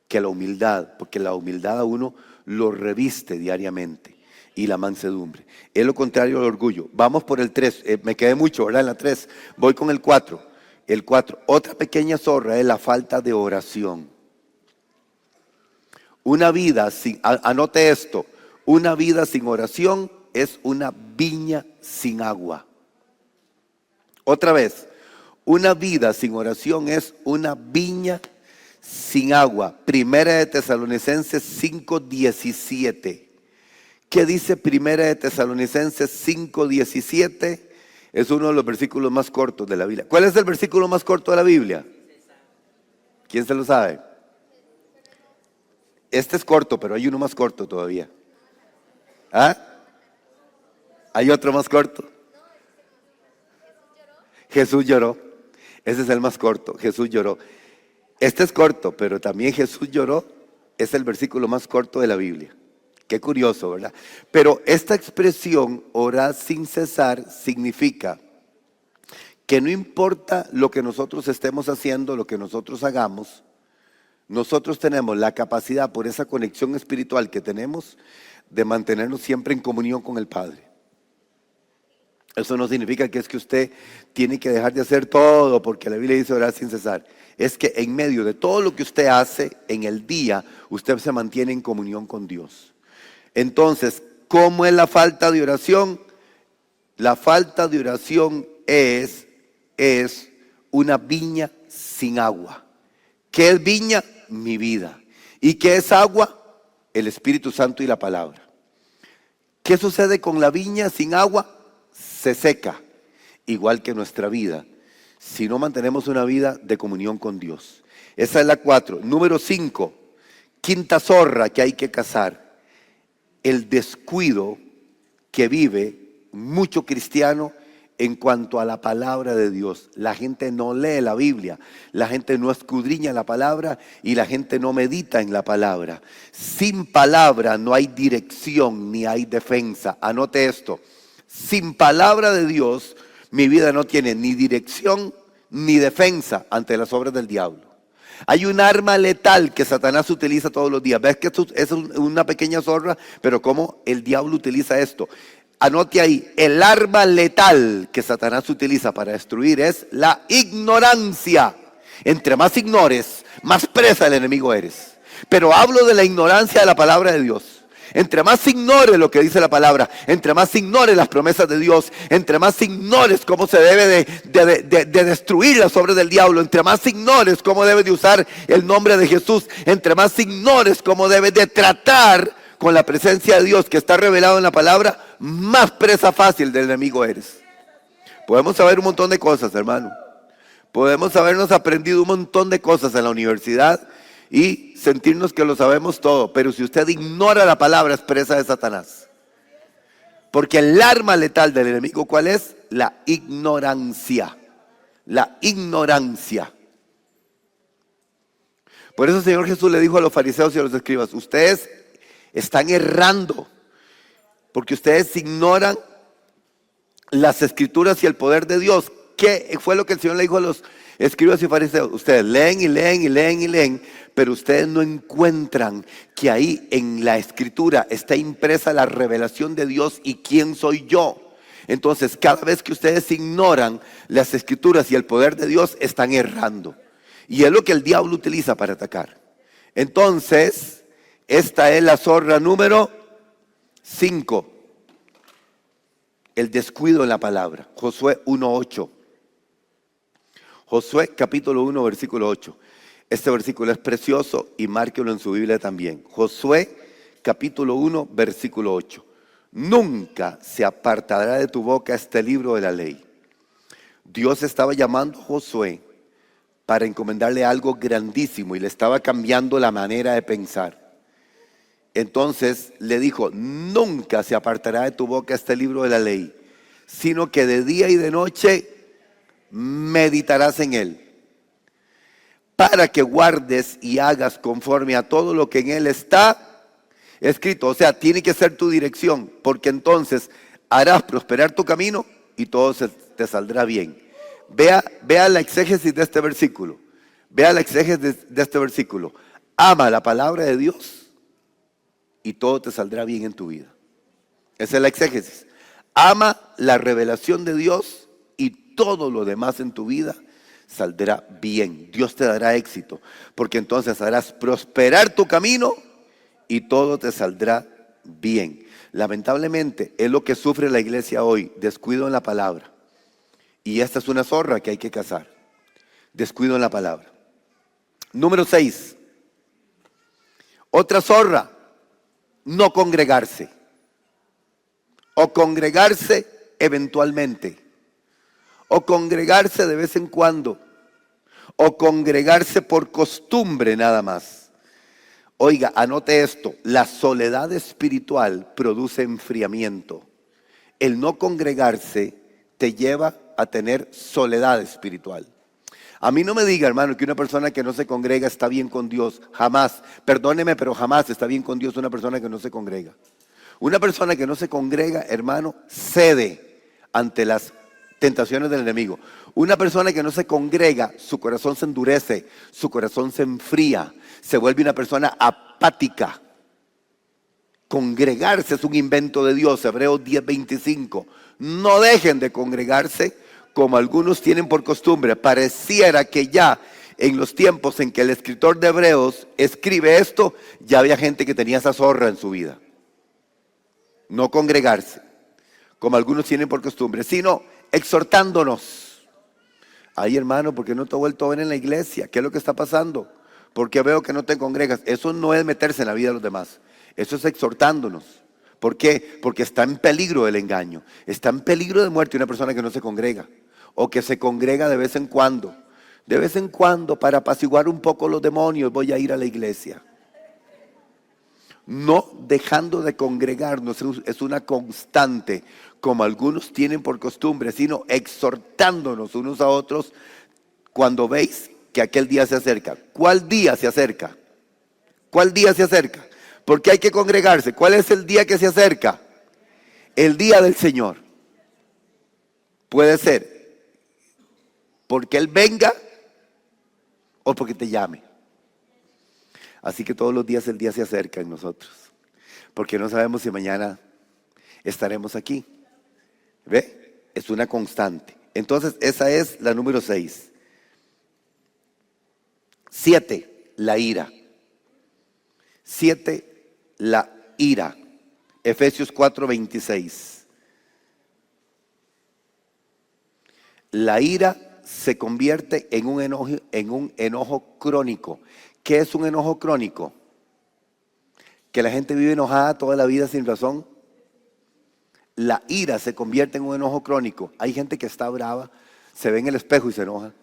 que la humildad, porque la humildad a uno lo reviste diariamente. Y la mansedumbre. Es lo contrario al orgullo. Vamos por el 3. Me quedé mucho, ¿verdad? En la 3. Voy con el 4. El 4. Otra pequeña zorra es la falta de oración. Una vida sin, anote esto, una vida sin oración es una viña sin agua. Otra vez, una vida sin oración es una viña sin agua. Primera de Tesalonicenses 5:17. ¿Qué dice Primera de Tesalonicenses 5:17? Es uno de los versículos más cortos de la Biblia. ¿Cuál es el versículo más corto de la Biblia? ¿Quién se lo sabe? Este es corto, pero hay uno más corto todavía. ¿Ah? ¿Hay otro más corto? Jesús lloró. Ese es el más corto. Jesús lloró. Este es corto, pero también Jesús lloró. Es el versículo más corto de la Biblia. Qué curioso, ¿verdad? Pero esta expresión, orar sin cesar, significa que no importa lo que nosotros estemos haciendo, lo que nosotros hagamos, nosotros tenemos la capacidad, por esa conexión espiritual que tenemos, de mantenernos siempre en comunión con el Padre. Eso no significa que es que usted tiene que dejar de hacer todo, porque la Biblia dice orar sin cesar. Es que en medio de todo lo que usted hace en el día, usted se mantiene en comunión con Dios. Entonces, ¿cómo es la falta de oración? La falta de oración es una viña sin agua. ¿Qué es viña? Mi vida. ¿Y qué es agua? El Espíritu Santo y la palabra. ¿Qué sucede con la viña sin agua? Se seca, igual que nuestra vida, si no mantenemos una vida de comunión con Dios. Esa es la 4. Número 5, quinta zorra que hay que cazar. El descuido que vive mucho cristiano en cuanto a la palabra de Dios. La gente no lee la Biblia, la gente no escudriña la palabra y la gente no medita en la palabra. Sin palabra no hay dirección ni hay defensa. Anote esto, sin palabra de Dios mi vida no tiene ni dirección ni defensa ante las obras del diablo. Hay un arma letal que Satanás utiliza todos los días. ¿Ves que esto es una pequeña zorra? Pero cómo el diablo utiliza esto. Anote ahí, el arma letal que Satanás utiliza para destruir es la ignorancia. Entre más ignores, más presa del enemigo eres. Pero hablo de la ignorancia de la palabra de Dios. Entre más ignores lo que dice la palabra, entre más ignores las promesas de Dios, entre más ignores cómo se debe de destruir las obras del diablo, entre más ignores cómo debe de usar el nombre de Jesús, entre más ignores cómo debe de tratar con la presencia de Dios que está revelado en la palabra, más presa fácil del enemigo eres. Podemos saber un montón de cosas, hermano. Podemos habernos aprendido un montón de cosas en la universidad y sentirnos que lo sabemos todo, pero si usted ignora la palabra es presa de Satanás. Porque el arma letal del enemigo, ¿cuál es? La ignorancia. La ignorancia. Por eso el Señor Jesús le dijo a los fariseos y a los escribas, ustedes están errando, porque ustedes ignoran las escrituras y el poder de Dios. ¿Qué fue lo que el Señor le dijo a los escribas y fariseos? Ustedes leen y leen y leen y leen, pero ustedes no encuentran que ahí en la escritura está impresa la revelación de Dios y quién soy yo. Entonces, cada vez que ustedes ignoran las escrituras y el poder de Dios, están errando. Y es lo que el diablo utiliza para atacar. Entonces, esta es la zorra número 5. El descuido en la palabra. Josué 1:8. Josué capítulo 1 versículo 8. Este versículo es precioso y márquelo en su Biblia también. Josué capítulo 1 versículo 8. Nunca se apartará de tu boca este libro de la ley. Dios estaba llamando a Josué para encomendarle algo grandísimo y le estaba cambiando la manera de pensar. Entonces le dijo: nunca se apartará de tu boca este libro de la ley, sino que de día y de noche meditarás en él, para que guardes y hagas conforme a todo lo que en él está escrito. O sea, tiene que ser tu dirección, porque entonces harás prosperar tu camino y todo te saldrá bien. Vea la exégesis de este versículo. Vea la exégesis de este versículo. Ama la palabra de Dios y todo te saldrá bien en tu vida. Esa es la exégesis. Ama la revelación de Dios y todo lo demás en tu vida saldrá bien. Dios te dará éxito, porque entonces harás prosperar tu camino y todo te saldrá bien. Lamentablemente es lo que sufre la iglesia hoy: descuido en la palabra. Y esta es una zorra que hay que cazar. Descuido en la palabra. Número 6. Otra zorra: no congregarse. O congregarse eventualmente. O congregarse de vez en cuando. O congregarse por costumbre nada más. Oiga, anote esto: la soledad espiritual produce enfriamiento. El no congregarse te lleva a tener soledad espiritual. A mí no me diga, hermano, que una persona que no se congrega está bien con Dios. Jamás, perdóneme, pero jamás está bien con Dios una persona que no se congrega. Una persona que no se congrega, hermano, cede ante las tentaciones del enemigo. Una persona que no se congrega, su corazón se endurece, su corazón se enfría, se vuelve una persona apática. Congregarse es un invento de Dios. Hebreos 10:25. No dejen de congregarse como algunos tienen por costumbre. Pareciera que ya en los tiempos en que el escritor de Hebreos escribe esto, ya había gente que tenía esa zorra en su vida. No congregarse como algunos tienen por costumbre, sino exhortándonos. Ay, hermano, ¿por qué no te he vuelto a ver en la iglesia? ¿Qué es lo que está pasando? ¿Por qué veo que no te congregas? Eso no es meterse en la vida de los demás. Eso es exhortándonos. ¿Por qué? Porque está en peligro el engaño. Está en peligro de muerte una persona que no se congrega. O que se congrega de vez en cuando. De vez en cuando, para apaciguar un poco los demonios, voy a ir a la iglesia. No dejando de congregarnos es una constante, como algunos tienen por costumbre, sino exhortándonos unos a otros cuando veis que aquel día se acerca. ¿Cuál día se acerca? ¿Cuál día se acerca? Porque hay que congregarse. ¿Cuál es el día que se acerca? El día del Señor. Puede ser porque Él venga o porque te llame. Así que todos los días el día se acerca en nosotros, porque no sabemos si mañana estaremos aquí. ¿Ve? Es una constante. Entonces esa es la número 6. 7, la ira. 7, la ira. Efesios 4:26. La ira se convierte en un enojo crónico. ¿Qué es un enojo crónico? Que la gente vive enojada toda la vida sin razón. La ira se convierte en un enojo crónico. Hay gente que está brava, se ve en el espejo y se enoja.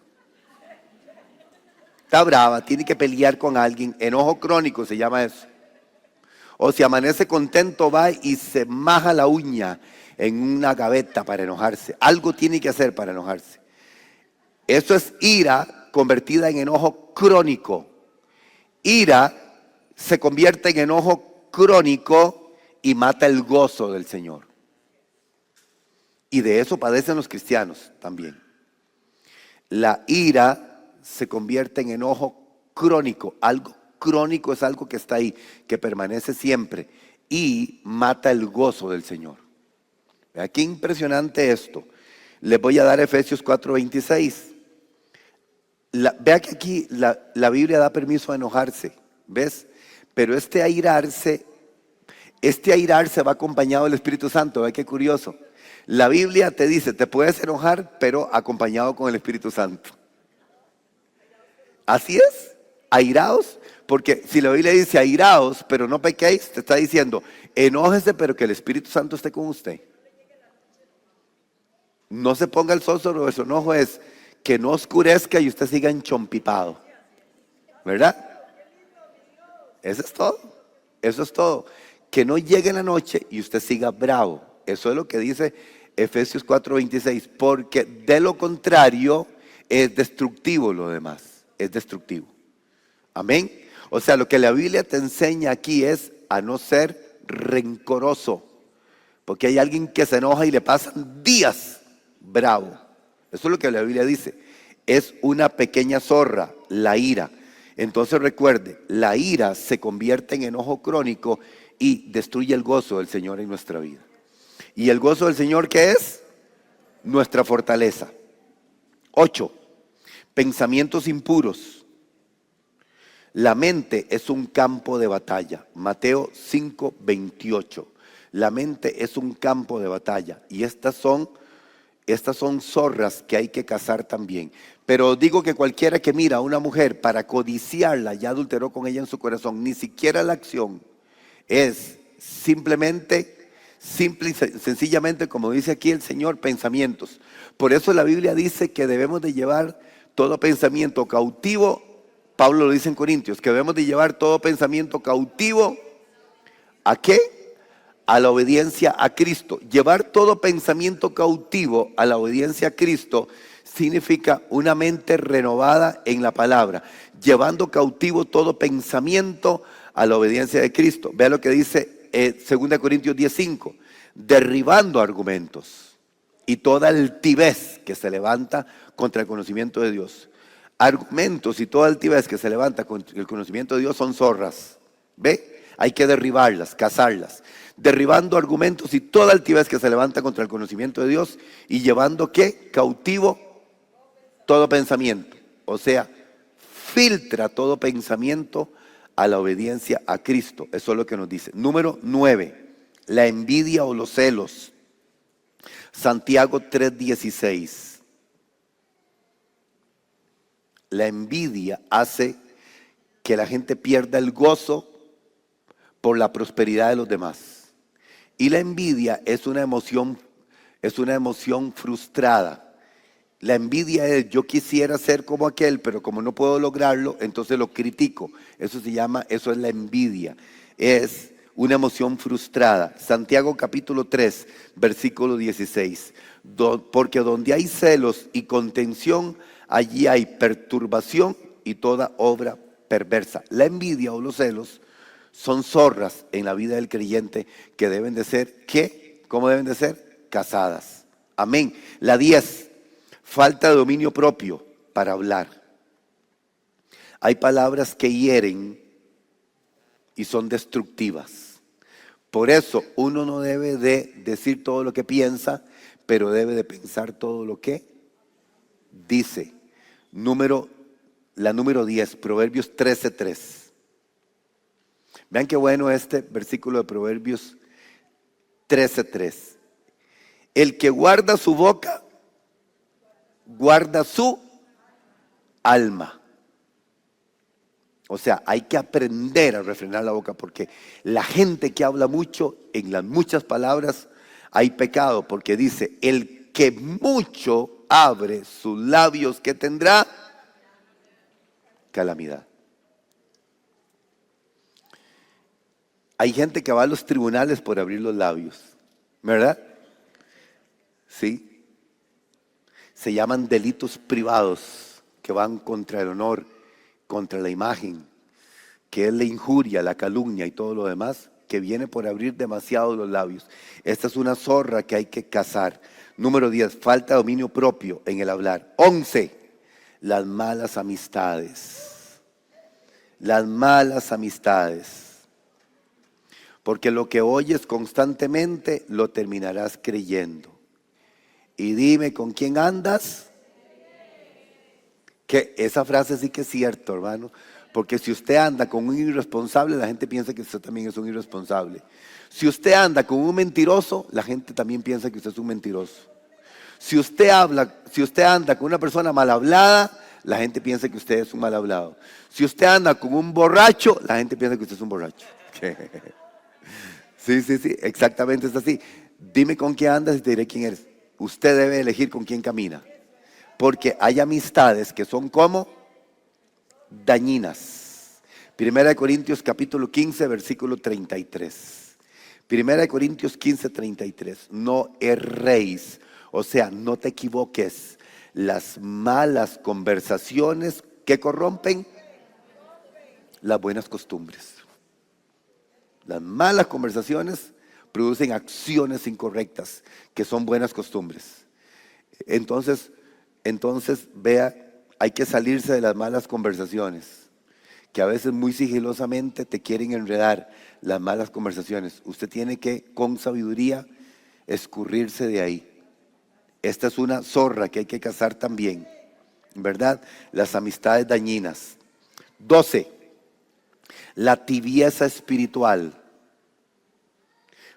Está brava, tiene que pelear con alguien. Enojo crónico se llama eso. O si amanece contento, va y se maja la uña en una gaveta para enojarse. Algo tiene que hacer para enojarse. Eso es ira convertida en enojo crónico. Ira se convierte en enojo crónico y mata el gozo del Señor. Y de eso padecen los cristianos también. La ira se convierte en enojo crónico. Algo crónico es algo que está ahí, que permanece siempre y mata el gozo del Señor. Vea qué impresionante esto. Les voy a dar Efesios 4:26. Vea que aquí la Biblia da permiso a enojarse, ¿ves? Pero este airarse va acompañado del Espíritu Santo. Vea qué curioso. La Biblia te dice, te puedes enojar, pero acompañado con el Espíritu Santo. Así es, airaos, porque si la Biblia dice airaos, pero no pequéis, te está diciendo, enójese, pero que el Espíritu Santo esté con usted. No se ponga el sol sobre vuestro enojo, es que no oscurezca y usted siga enchompipado, ¿verdad? Eso es todo. Eso es todo. Que no llegue la noche y usted siga bravo. Eso es lo que dice Efesios 4:26. Porque de lo contrario es destructivo lo demás. Es destructivo. Amén. O sea, lo que la Biblia te enseña aquí es a no ser rencoroso. Porque hay alguien que se enoja y le pasan días bravo. Eso es lo que la Biblia dice. Es una pequeña zorra, la ira. Entonces recuerde, la ira se convierte en enojo crónico y destruye el gozo del Señor en nuestra vida. ¿Y el gozo del Señor qué es? Nuestra fortaleza. 8. Pensamientos impuros. La mente es un campo de batalla. Mateo 5:28. La mente es un campo de batalla. Y estas son zorras que hay que cazar también. Pero digo que cualquiera que mira a una mujer para codiciarla, ya adulteró con ella en su corazón. Ni siquiera la acción es simplemente, simple y sencillamente, como dice aquí el Señor, pensamientos. Por eso la Biblia dice que debemos de llevar todo pensamiento cautivo. Pablo lo dice en Corintios, que debemos de llevar todo pensamiento cautivo. ¿A qué? A la obediencia a Cristo. Llevar todo pensamiento cautivo a la obediencia a Cristo significa una mente renovada en la palabra, llevando cautivo todo pensamiento a la obediencia de Cristo. Vea lo que dice 2 Corintios 10:5, derribando argumentos y toda altivez que se levanta contra el conocimiento de Dios. Argumentos y toda altivez que se levanta contra el conocimiento de Dios son zorras. ¿Ve? Hay que derribarlas, cazarlas. Derribando argumentos y toda altivez que se levanta contra el conocimiento de Dios y llevando ¿qué? Cautivo todo pensamiento. O sea, filtra todo pensamiento a la obediencia a Cristo. Eso es lo que nos dice. Número 9, la envidia o los celos. Santiago 3:16. La envidia hace que la gente pierda el gozo por la prosperidad de los demás. Y la envidia es una emoción frustrada. La envidia es: yo quisiera ser como aquel, pero como no puedo lograrlo, entonces lo critico. Eso es la envidia. Es una emoción frustrada. Santiago capítulo 3, versículo 16. Porque donde hay celos y contención, allí hay perturbación y toda obra perversa. La envidia o los celos son zorras en la vida del creyente que deben de ser, ¿qué? ¿Cómo deben de ser? Cazadas. Amén. La 10, falta de dominio propio para hablar. Hay palabras que hieren y son destructivas. Por eso uno no debe de decir todo lo que piensa, pero debe de pensar todo lo que dice. La número 10, Proverbios 13:3. Vean qué bueno este versículo de Proverbios 13:3. El que guarda su boca, guarda su alma. O sea, hay que aprender a refrenar la boca, porque la gente que habla mucho, en las muchas palabras hay pecado, porque dice: el que mucho abre sus labios, ¿qué tendrá? Calamidad. Hay gente que va a los tribunales por abrir los labios, ¿verdad? Sí. Se llaman delitos privados que van contra el honor, contra la imagen, que es la injuria, la calumnia y todo lo demás, que viene por abrir demasiado los labios. Esta es una zorra que hay que cazar. Número 10, falta de dominio propio en el hablar. 11, las malas amistades. Las malas amistades. Porque lo que oyes constantemente lo terminarás creyendo. Y dime, ¿con quién andas? Que esa frase sí que es cierto, hermano. Porque si usted anda con un irresponsable, la gente piensa que usted también es un irresponsable. Si usted anda con un mentiroso, la gente también piensa que usted es un mentiroso. Si usted anda con una persona mal hablada, la gente piensa que usted es un mal hablado. Si usted anda con un borracho, la gente piensa que usted es un borracho. Sí, exactamente es así. Dime con quién andas y te diré quién eres. Usted debe elegir con quién camina. Porque hay amistades que son como dañinas. Primera de Corintios capítulo 15, versículo 33. Primera de Corintios 15, 33. No erréis, o sea, no te equivoques. Las malas conversaciones que corrompen las buenas costumbres. Las malas conversaciones producen acciones incorrectas que son buenas costumbres. Entonces, vea, hay que salirse de las malas conversaciones, que a veces muy sigilosamente te quieren enredar las malas conversaciones. Usted tiene que, con sabiduría, escurrirse de ahí. Esta es una zorra que hay que cazar también, ¿verdad? Las amistades dañinas. 12. La tibieza espiritual.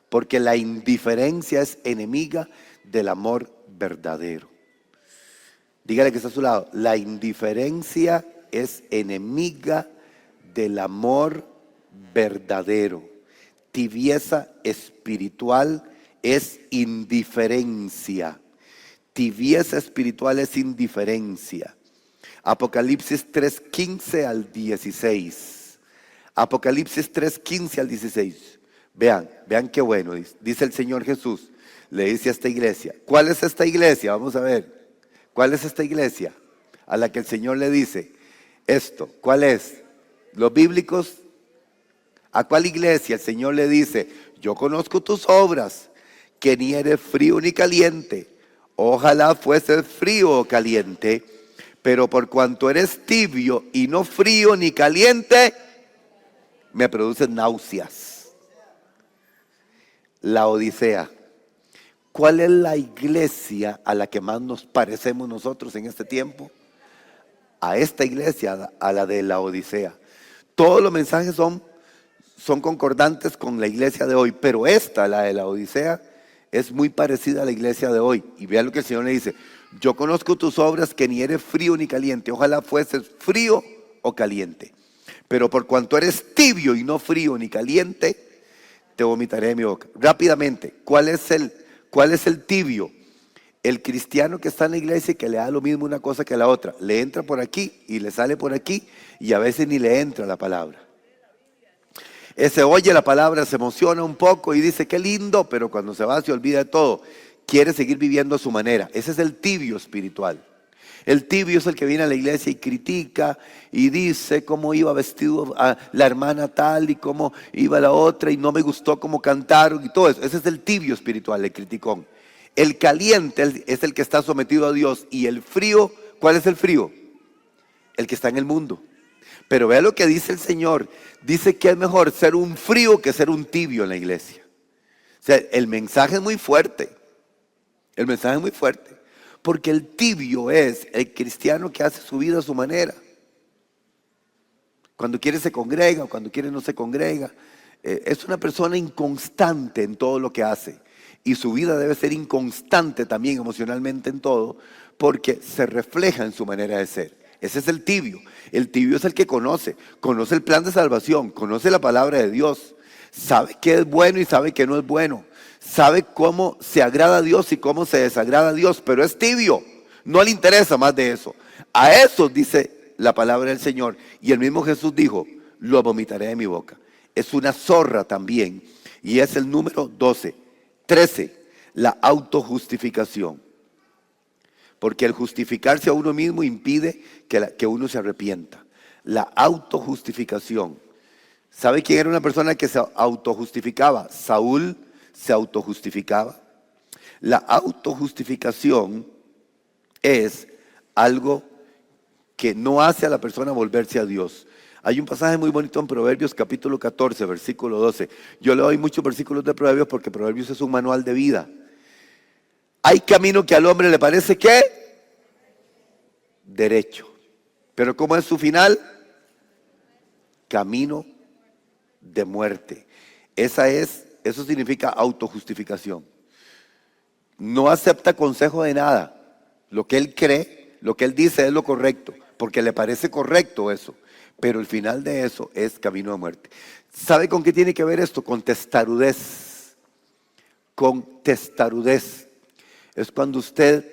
Porque la indiferencia es enemiga del amor verdadero. Dígale que está a su lado. La indiferencia es enemiga del amor verdadero. Tibieza espiritual es indiferencia. Tibieza espiritual es indiferencia. Apocalipsis 3:15 al 16. Apocalipsis 3:15 al 16. Vean qué bueno. Dice el Señor Jesús, le dice a esta iglesia. ¿Cuál es esta iglesia? Vamos a ver. ¿Cuál es esta iglesia a la que el Señor le dice esto? ¿Cuál es? Los bíblicos. ¿A cuál iglesia el Señor le dice? Yo conozco tus obras, que ni eres frío ni caliente. Ojalá fueses frío o caliente, pero por cuanto eres tibio y no frío ni caliente, me produces náuseas. La Odisea. ¿Cuál es la iglesia a la que más nos parecemos nosotros en este tiempo? A esta iglesia, a la de la Odisea. Todos los mensajes son concordantes con la iglesia de hoy, pero esta, la de la Odisea, es muy parecida a la iglesia de hoy. Y vea lo que el Señor le dice: yo conozco tus obras, que ni eres frío ni caliente. Ojalá fueses frío o caliente. Pero por cuanto eres tibio y no frío ni caliente, te vomitaré de mi boca. Rápidamente, ¿cuál es el tibio? El cristiano que está en la iglesia y que le da lo mismo una cosa que la otra. Le entra por aquí y le sale por aquí, y a veces ni le entra la palabra. Ese oye la palabra, se emociona un poco y dice qué lindo, pero cuando se va se olvida de todo. Quiere seguir viviendo a su manera. Ese es el tibio espiritual. El tibio es el que viene a la iglesia y critica y dice cómo iba vestido a la hermana tal y cómo iba la otra y no me gustó cómo cantaron y todo eso. Ese es el tibio espiritual, el criticón. El caliente es el que está sometido a Dios, y el frío, ¿cuál es el frío? El que está en el mundo. Pero vea lo que dice el Señor. Dice que es mejor ser un frío que ser un tibio en la iglesia. O sea, el mensaje es muy fuerte. El mensaje es muy fuerte. Porque el tibio es el cristiano que hace su vida a su manera. Cuando quiere se congrega, cuando quiere no se congrega. Es una persona inconstante en todo lo que hace. Y su vida debe ser inconstante también emocionalmente en todo, porque se refleja en su manera de ser. Ese es el tibio. El tibio es el que conoce el plan de salvación, conoce la palabra de Dios, sabe qué es bueno y sabe qué no es bueno, sabe cómo se agrada a Dios y cómo se desagrada a Dios, pero es tibio, no le interesa más de eso. A eso dice la palabra del Señor, y el mismo Jesús dijo: lo vomitaré de mi boca. Es una zorra también, y es el número 12. 13, la autojustificación. Porque el justificarse a uno mismo impide que uno se arrepienta. La autojustificación. ¿Sabe quién era una persona que se autojustificaba? Saúl se autojustificaba. La autojustificación es algo que no hace a la persona volverse a Dios. Hay un pasaje muy bonito en Proverbios capítulo 14, versículo 12. Yo le doy muchos versículos de Proverbios porque Proverbios es un manual de vida. Hay camino que al hombre le parece que derecho. Pero ¿cómo es su final? Camino de muerte. Eso significa autojustificación. No acepta consejo de nada. Lo que él cree, lo que él dice es lo correcto, porque le parece correcto eso. Pero el final de eso es camino de muerte. ¿Sabe con qué tiene que ver esto? Con testarudez. Con testarudez. Es cuando usted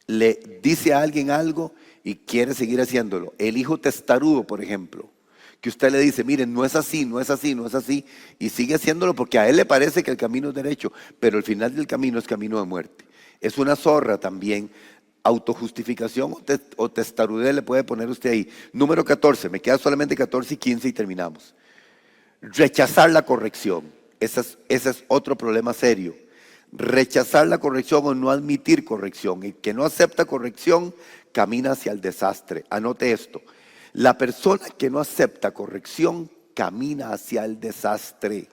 le dice a alguien algo y quiere seguir haciéndolo. El hijo testarudo, por ejemplo, que usted le dice, miren, no es así, no es así, no es así, y sigue haciéndolo porque a él le parece que el camino es derecho, pero el final del camino es camino de muerte. Es una zorra también. Autojustificación o testarudez le puede poner usted ahí. Número 14, me queda solamente 14 y 15 y terminamos. Rechazar la corrección. Ese es otro problema serio. Rechazar la corrección o no admitir corrección. El que no acepta corrección camina hacia el desastre. Anote esto. La persona que no acepta corrección camina hacia el desastre.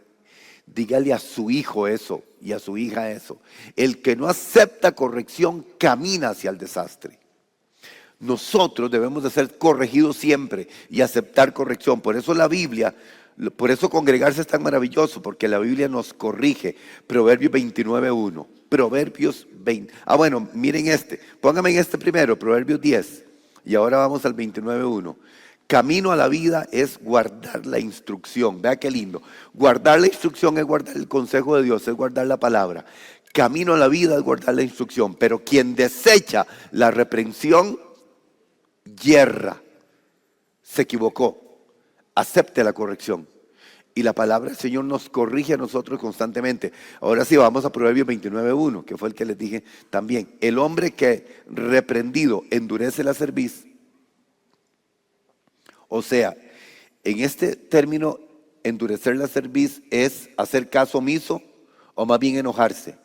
Dígale a su hijo eso y a su hija eso. El que no acepta corrección camina hacia el desastre. Nosotros debemos de ser corregidos siempre y aceptar corrección. Por eso la Biblia, por eso congregarse es tan maravilloso, porque la Biblia nos corrige. Proverbios 29:1. Proverbios 20. Bueno, miren este. Póngame en este primero, Proverbios 10. Y ahora vamos al 29:1. Camino a la vida es guardar la instrucción. Vea qué lindo. Guardar la instrucción es guardar el consejo de Dios, es guardar la palabra. Camino a la vida es guardar la instrucción. Pero quien desecha la reprensión, yerra. Se equivocó. Acepte la corrección. Y la palabra del Señor nos corrige a nosotros constantemente. Ahora sí, vamos a Proverbios 29:1, que fue el que les dije también. El hombre que reprendido endurece la cerviz. O sea, en este término, endurecer la cerviz es hacer caso omiso o más bien enojarse.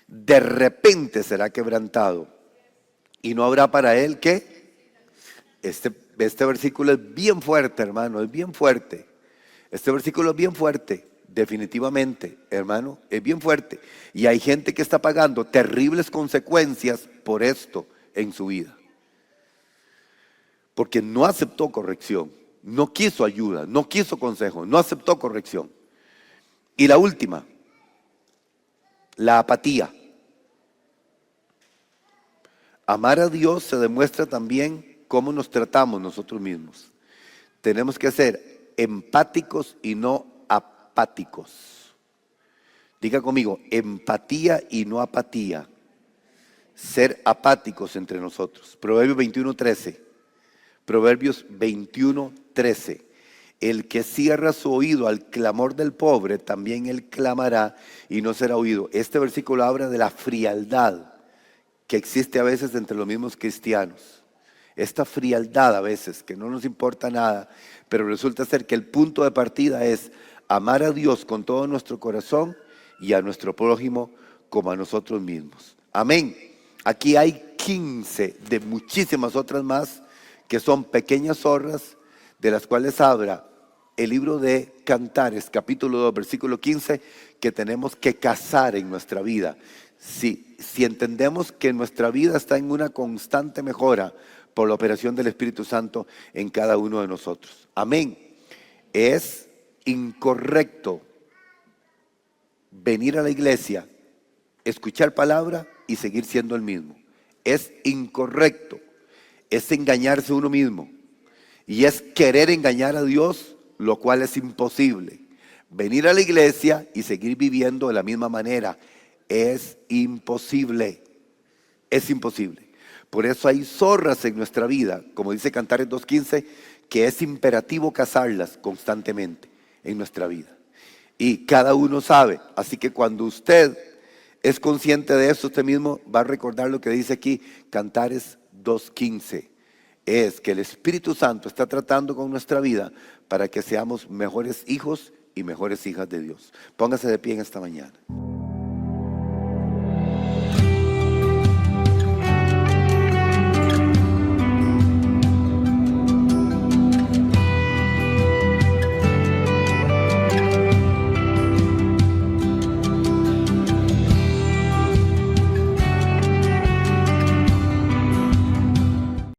De repente será quebrantado y no habrá para él que este versículo es bien fuerte, hermano, es bien fuerte. Este versículo es bien fuerte, definitivamente, hermano, es bien fuerte. Y hay gente que está pagando terribles consecuencias por esto en su vida. Porque no aceptó corrección, no quiso ayuda, no quiso consejo, no aceptó corrección. Y la última, la apatía. Amar a Dios se demuestra también cómo nos tratamos nosotros mismos. Tenemos que ser empáticos y no apáticos. Diga conmigo, empatía y no apatía. Ser apáticos entre nosotros. Proverbios 21:13. Proverbios 21:13. El que cierra su oído al clamor del pobre, también él clamará y no será oído. Este versículo habla de la frialdad que existe a veces entre los mismos cristianos. Esta frialdad a veces, que no nos importa nada, pero resulta ser que el punto de partida es amar a Dios con todo nuestro corazón y a nuestro prójimo como a nosotros mismos. Amén. Aquí hay 15 de muchísimas otras más que son pequeñas zorras, de las cuales habla el libro de Cantares, capítulo 2, versículo 15, que tenemos que cazar en nuestra vida. Si entendemos que nuestra vida está en una constante mejora por la operación del Espíritu Santo en cada uno de nosotros. Amén. Es incorrecto venir a la iglesia, escuchar palabra y seguir siendo el mismo. Es incorrecto. Es engañarse uno mismo y es querer engañar a Dios, lo cual es imposible. Venir a la iglesia y seguir viviendo de la misma manera es imposible, es imposible. Por eso hay zorras en nuestra vida, como dice Cantares 2:15, que es imperativo cazarlas constantemente en nuestra vida. Y cada uno sabe, así que cuando usted es consciente de eso, usted mismo va a recordar lo que dice aquí Cantares 2:15, es que el Espíritu Santo está tratando con nuestra vida para que seamos mejores hijos y mejores hijas de Dios. Póngase de pie en esta mañana.